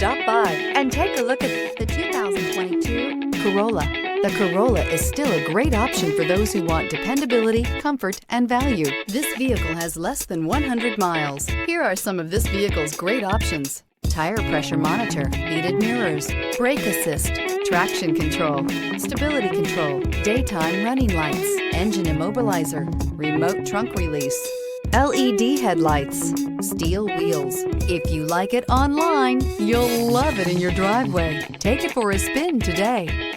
Stop by and take a look at the 2022 Corolla. The Corolla is still a great option for those who want dependability, comfort, and value. This vehicle has less than 100 miles. Here are some of this vehicle's great options: tire pressure monitor, heated mirrors, brake assist, traction control, stability control, daytime running lights, engine immobilizer, remote trunk release, LED headlights, steel wheels. If you like it online, you'll love it in your driveway. Take it for a spin today.